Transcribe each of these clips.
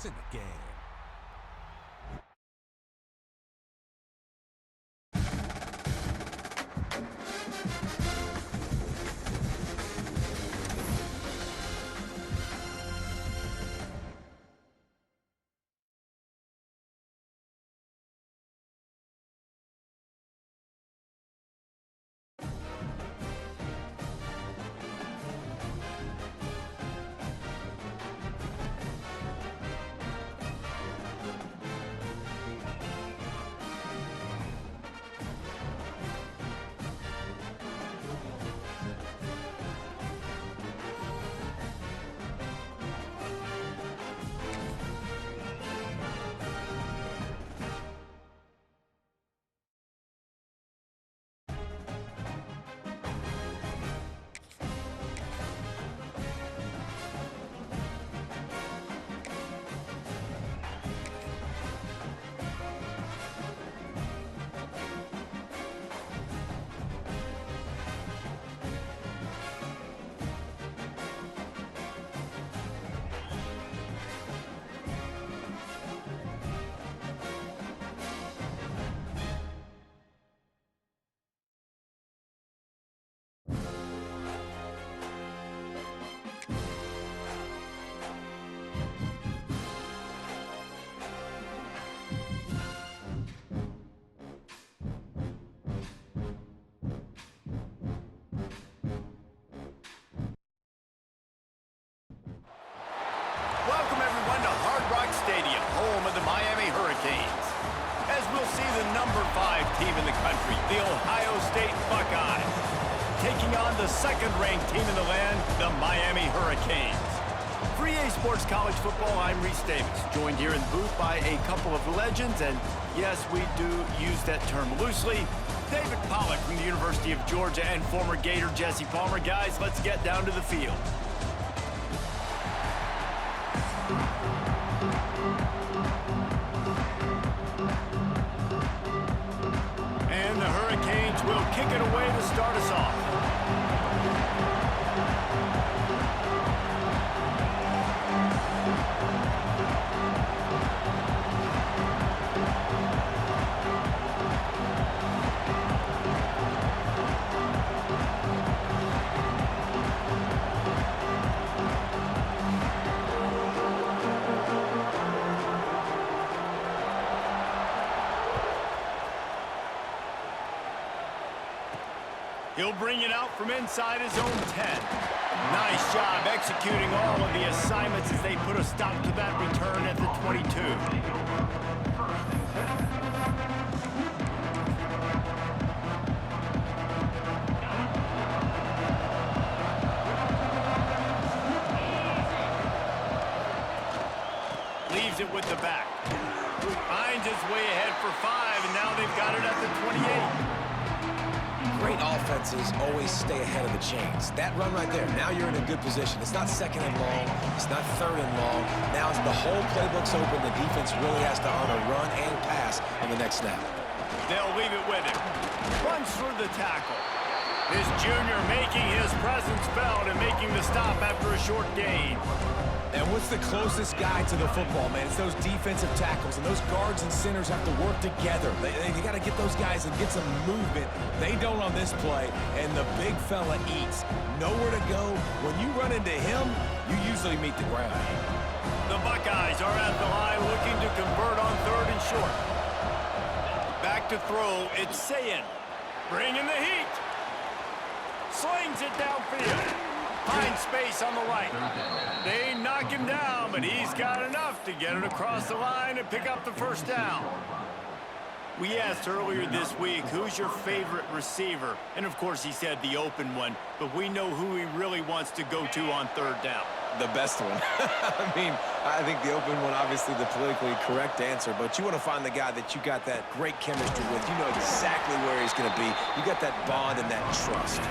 in the game. Welcome, everyone, to Hard Rock Stadium, home of the Miami Hurricanes. As we'll see the number 5 team in the country, the Ohio State Buckeyes, taking on the second-ranked team in the land, the Miami Hurricanes. For EA Sports College Football, I'm Reese Davis, joined here in the booth by a couple of legends, and yes, we do use that term loosely. David Pollack from the University of Georgia and former Gator Jesse Palmer. Guys, let's get down to the field. And the Hurricanes will kick it away to start us off. He'll bring it out from inside his own 10. Nice job executing all of the assignments as they put a stop to that return at the 22. Leaves it with the back. Finds his way ahead for 5, and now they've got it at the 28. Great offenses always stay ahead of the chains. That run right there, now you're in a good position. It's not second and long. It's not third and long. Now the whole playbook's open. The defense really has to earn a run and pass on the next snap. They'll leave it with him. Runs through the tackle. This junior making his presence felt and making the stop after a short gain. And what's the closest guy to the football, man? It's those defensive tackles, and those guards and centers have to work together. They got to get those guys and get some movement. They don't on this play, and the big fella eats. Nowhere to go. When you run into him, you usually meet the ground. The Buckeyes are at the line looking to convert on 3rd and short. Back to throw, it's Sayin. Bringing the heat. Slings it downfield. Finds space on the right. They knock him down, but he's got enough to get it across the line and pick up the first down. We asked earlier this week, who's your favorite receiver? And of course he said the open one, but we know who he really wants to go to on 3rd down. The best one. I mean, I think the open one, obviously the politically correct answer, but you want to find the guy that you got that great chemistry with. You know exactly where he's going to be. You got that bond and that trust.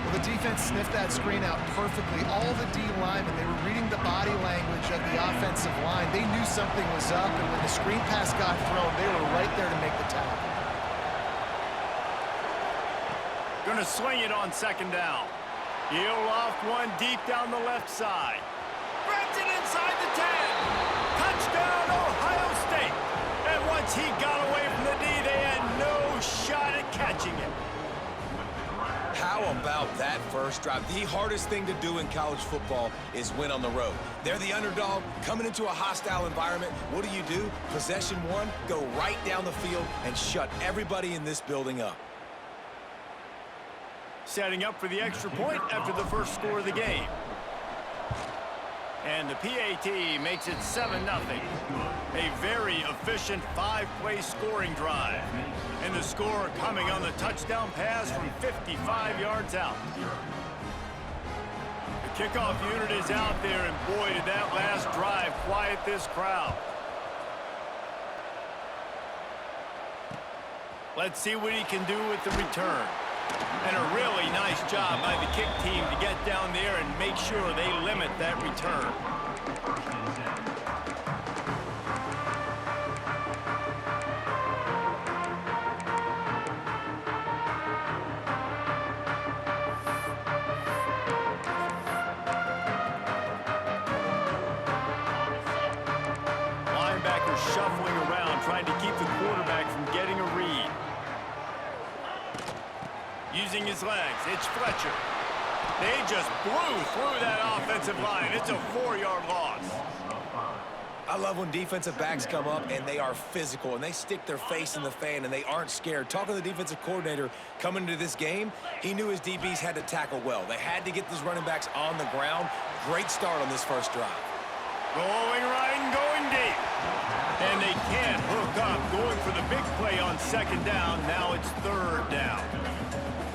Well, the defense sniffed that screen out perfectly. All the D linemen, they were reading the body language of the offensive line. They knew something was up, and when the screen pass got thrown, they were right there to make the tackle. Gonna swing it on 2nd down. He'll loft one deep down the left side. Grabs it inside the 10. Once he got away from the D, they had no shot at catching him. How about that first drive? The hardest thing to do in college football is win on the road. They're the underdog coming into a hostile environment. What do? Possession one, go right down the field and shut everybody in this building up. Setting up for the extra point after the first score of the game. And the PAT makes it 7-0. A very efficient 5-play scoring drive. And the score coming on the touchdown pass from 55 yards out. The kickoff unit is out there, and boy, did that last drive quiet this crowd. Let's see what he can do with the return. And a really nice job by the kick team to get down there and make sure they limit that return. Linebackers shuffling around, trying to keep the quarterback from getting a read. Using his legs, it's Fletcher. They just blew through that offensive line. It's a 4-yard loss. I love when defensive backs come up and they are physical and they stick their face in the fan and they aren't scared. Talking to the defensive coordinator coming into this game, he knew his DBs had to tackle well. They had to get these running backs on the ground. Great start on this first drive. Going right and going deep. And they can't hook up, going for the big play on second down. Now it's third down.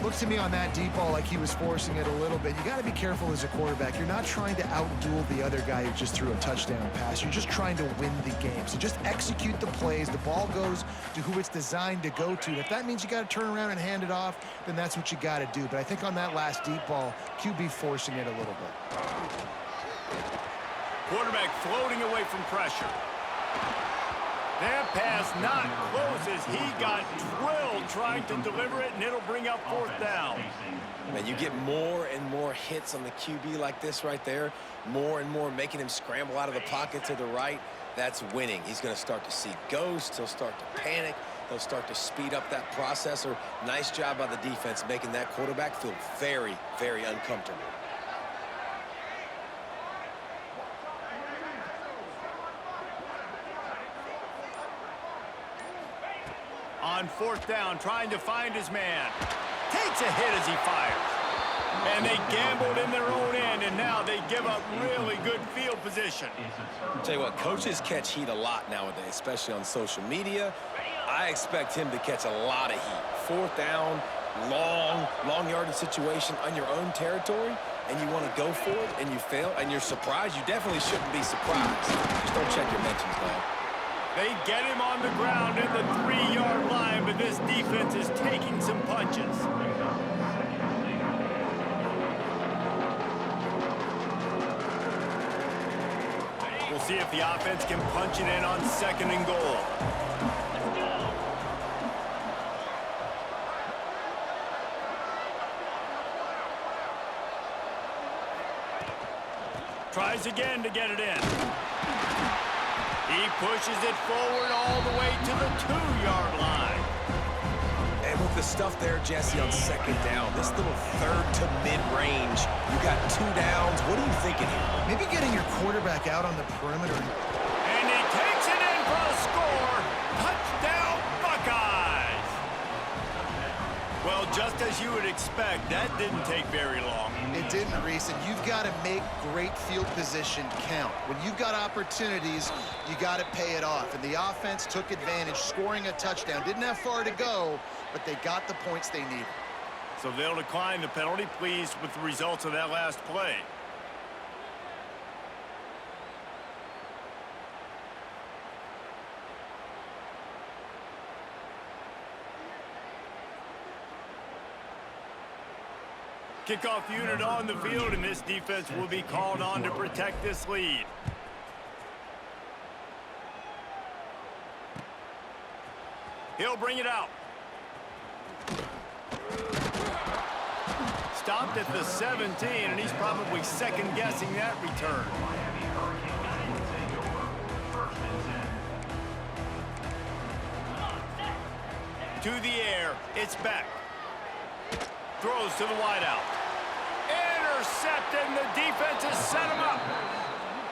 Looks to me on that deep ball like he was forcing it a little bit. You got to be careful as a quarterback. You're not trying to outduel the other guy who just threw a touchdown pass. You're just trying to win the game. So just execute the plays. The ball goes to who it's designed to go to. If that means you got to turn around and hand it off, then that's what you got to do. But I think on that last deep ball, QB forcing it a little bit. Quarterback floating away from pressure. That pass not close as he got drilled trying to deliver it, and it'll bring up fourth down. Man, you get more and more hits on the QB like this right there, more and more making him scramble out of the pocket to the right. That's winning. He's going to start to see ghosts. He'll start to panic. He'll start to speed up that processor. Nice job by the defense making that quarterback feel very, very uncomfortable. On fourth down, trying to find his man. Takes a hit as he fires. And they gambled in their own end, and now they give up really good field position. I'll tell you what, coaches catch heat a lot nowadays, especially on social media. I expect him to catch a lot of heat. Fourth down, long yardage situation on your own territory, and you want to go for it, and you fail, and you're surprised. You definitely shouldn't be surprised. Just don't check your mentions, dog. They get him on the ground at the 3-yard line, but this defense is taking some punches. We'll see if the offense can punch it in on second and goal. Tries again to get it in. He pushes it forward all the way to the 2-yard line. And with the stuff there, Jesse, on second down, this little third to mid-range, you got 2 downs. What are you thinking here? Maybe getting your quarterback out on the perimeter. And he takes it in for a score. Touchdown, Buckeyes. Well, just as you would expect, that didn't take very long. It didn't, Reese, and you've got to make great field position count. When you've got opportunities, you got to pay it off. And the offense took advantage, scoring a touchdown. Didn't have far to go, but they got the points they needed. So they'll decline the penalty, pleased with the results of that last play. Kickoff unit on the field, and this defense will be called on to protect this lead. He'll bring it out. Stopped at the 17, and he's probably second-guessing that return. to the air. It's back. Throws to the wideout. Intercepted, and the defense has set him up.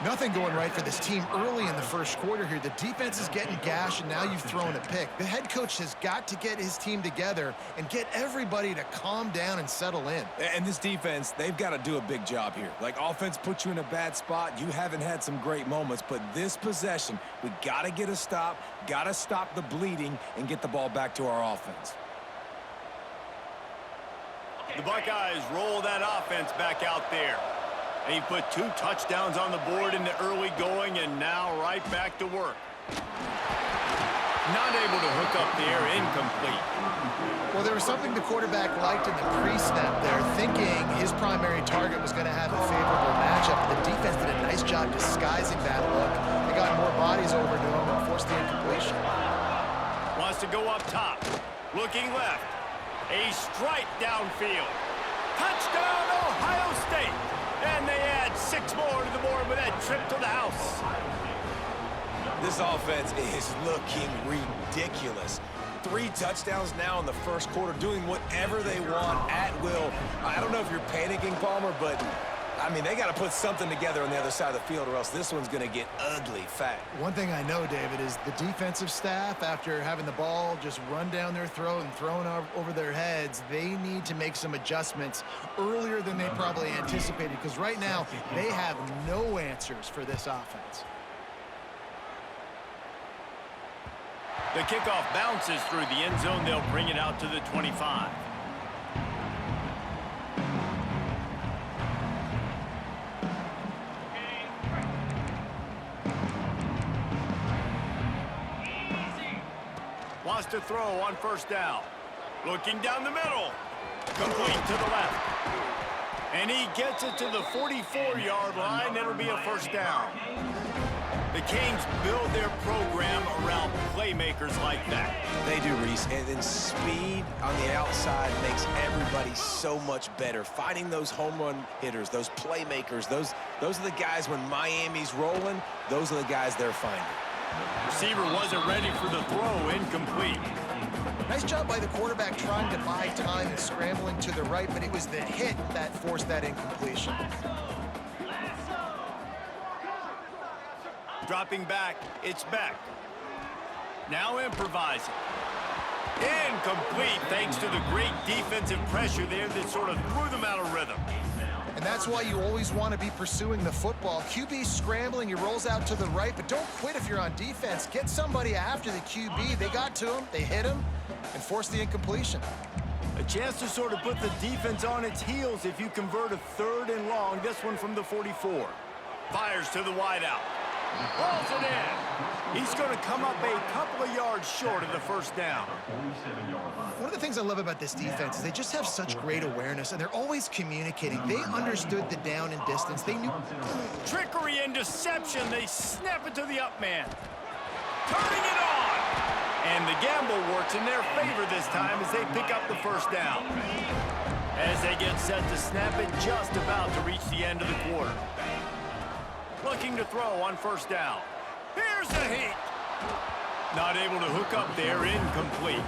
Nothing going right for this team early in the first quarter here. The defense is getting gashed, and now you've thrown a pick. The head coach has got to get his team together and get everybody to calm down and settle in. And this defense, they've got to do a big job here. Like, offense put you in a bad spot. You haven't had some great moments, but this possession, we got to get a stop, got to stop the bleeding, and get the ball back to our offense. The Buckeyes roll that offense back out there. They put 2 touchdowns on the board in the early going, and now right back to work. Not able to hook up there, incomplete. Well, there was something the quarterback liked in the pre-snap there, thinking his primary target was going to have a favorable matchup. The defense did a nice job disguising that look. They got more bodies over to him and forced the incompletion. Wants to go up top. Looking left. A strike downfield. Touchdown, Ohio State. And they add 6 more to the board with that trip to the house. This offense is looking ridiculous. 3 touchdowns now in the first quarter, doing whatever they want at will. I don't know if you're panicking, Palmer, but, I mean, they got to put something together on the other side of the field or else this one's going to get ugly fast. One thing I know, David, is the defensive staff, after having the ball just run down their throat and thrown over their heads, they need to make some adjustments earlier than they probably anticipated, because right now they have no answers for this offense. The kickoff bounces through the end zone. They'll bring it out to the 25. Wants to throw on first down. Looking down the middle. Complete to the left. And he gets it to the 44-yard line. It'll be a first down. The Canes build their program around playmakers like that. They do, Reese, and then speed on the outside makes everybody so much better. Finding those home run hitters, those playmakers, those are the guys when Miami's rolling, those are the guys they're finding. Receiver wasn't ready for the throw, incomplete. Nice job by the quarterback trying to buy time and scrambling to the right, but it was the hit that forced that incompletion. Dropping back, it's back. Now improvising. Incomplete thanks to the great defensive pressure there that sort of threw them out of rhythm. And that's why you always want to be pursuing the football. QB scrambling, he rolls out to the right, but don't quit if you're on defense. Get somebody after the QB. They got to him, they hit him, and forced the incompletion. A chance to sort of put the defense on its heels if you convert a 3rd and long. This one from the 44. Fires to the wideout. Balls it in. He's going to come up a couple of yards short of the first down. One of the things I love about this defense is they just have such great awareness, and they're always communicating. They understood the down and distance. They knew. Trickery and deception. They snap it to the up man. Turning it on. And the gamble works in their favor this time as they pick up the first down. As they get set to snap it, just about to reach the end of the quarter. Looking to throw on first down. Here's the heat. Not able to hook up there, incomplete.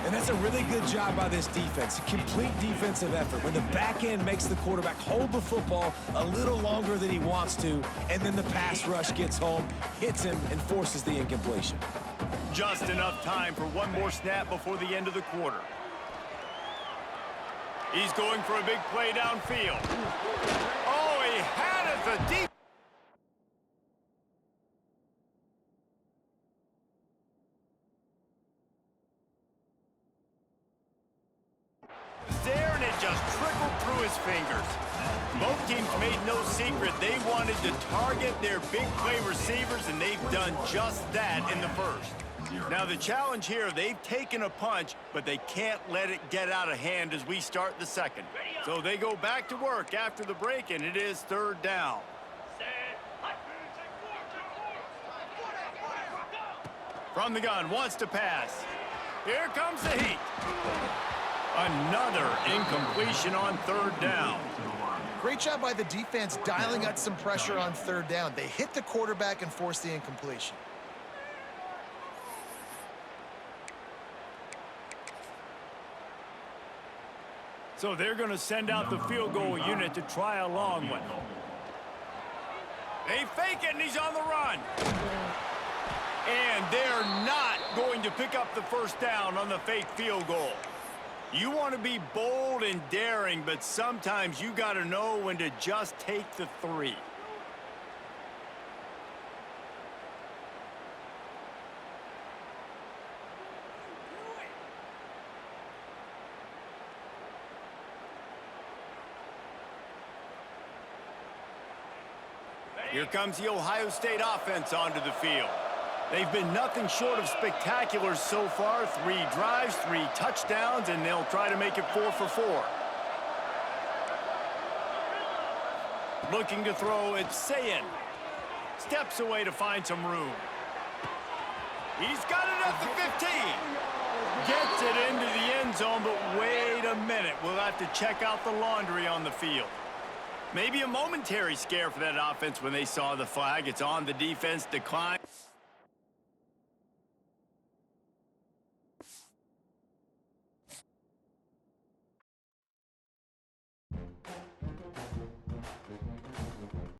And that's a really good job by this defense. A complete defensive effort. When the back end makes the quarterback hold the football a little longer than he wants to, and then the pass rush gets home, hits him, and forces the incompletion. Just enough time for one more snap before the end of the quarter. He's going for a big play downfield. Oh, he had it, the deep. There, and it just trickled through his fingers. Both teams made no secret they wanted to target their big play receivers, and they've done just that in the first. Now the challenge here, they've taken a punch, but they can't let it get out of hand as we start the second. So they go back to work after the break, and it is 3rd down. From the gun, wants to pass. Here comes the heat. Another incompletion on 3rd down. Great job by the defense dialing out some pressure on 3rd down. They hit the quarterback and forced the incompletion. So they're going to send out the field goal unit to try a long one. They fake it, and he's on the run. And they're not going to pick up the first down on the fake field goal. You want to be bold and daring, but sometimes you got to know when to just take the 3. Here comes the Ohio State offense onto the field. They've been nothing short of spectacular so far. 3 drives, 3 touchdowns, and they'll try to make it 4 for 4. Looking to throw, it's Sayin. Steps away to find some room. He's got it at the 15. Gets it into the end zone, but wait a minute. We'll have to check out the laundry on the field. Maybe a momentary scare for that offense when they saw the flag. It's on the defense. Decline.